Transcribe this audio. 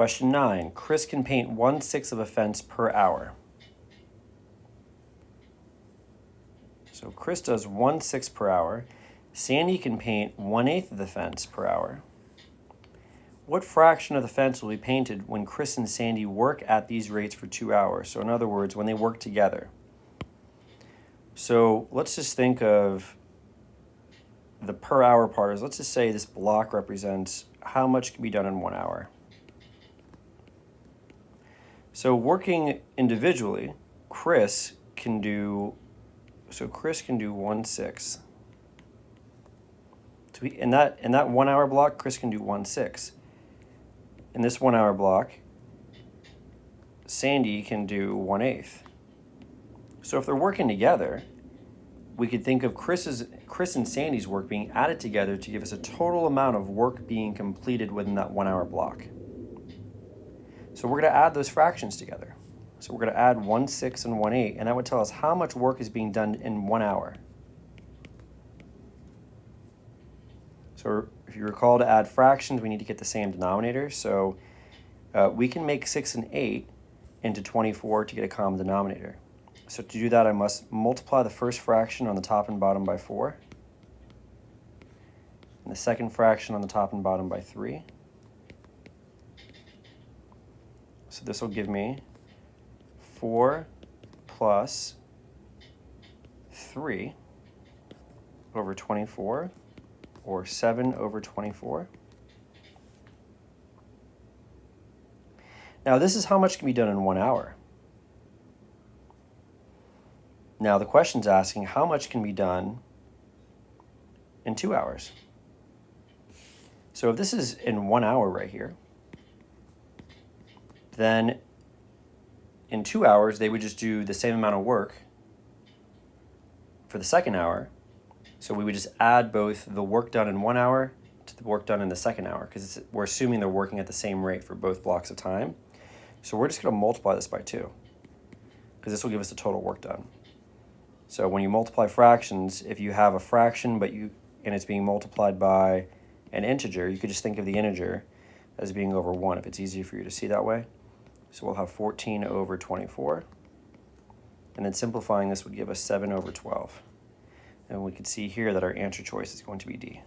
Question 9. Chris can paint 1/6 of a fence per hour. So Chris does 1/6 per hour. Sandy can paint 1/8 of the fence per hour. What fraction of the fence will be painted when Chris and Sandy work at these rates for 2 hours? So in other words, when they work together. So let's just think of the per hour part. Let's just say this block represents how much can be done in 1 hour. So working individually, Chris can do 1/6. In that 1 hour block, Chris can do 1/6. In this 1 hour block, Sandy can do 1/8. So if they're working together, we could think of Chris and Sandy's work being added together to give us a total amount of work being completed within that 1 hour block. So we're going to add those fractions together. So we're going to add 1/6 and 1/8, and that would tell us how much work is being done in 1 hour. So if you recall, to add fractions, we need to get the same denominator. So we can make 6 and 8 into 24 to get a common denominator. So to do that, I must multiply the first fraction on the top and bottom by 4, and the second fraction on the top and bottom by 3. So this will give me 4 plus 3 over 24, or 7 over 24. Now this is how much can be done in 1 hour. Now the question's asking how much can be done in 2 hours. So if this is in 1 hour right here, then in 2 hours they would just do the same amount of work for the second hour. So we would just add both the work done in 1 hour to the work done in the second hour, because we're assuming they're working at the same rate for both blocks of time. So we're just going to multiply this by 2, because this will give us the total work done. So when you multiply fractions, if you have a fraction and it's being multiplied by an integer, you could just think of the integer as being over 1 if it's easier for you to see that way. So we'll have 14 over 24. And then simplifying this would give us 7 over 12. And we can see here that our answer choice is going to be D.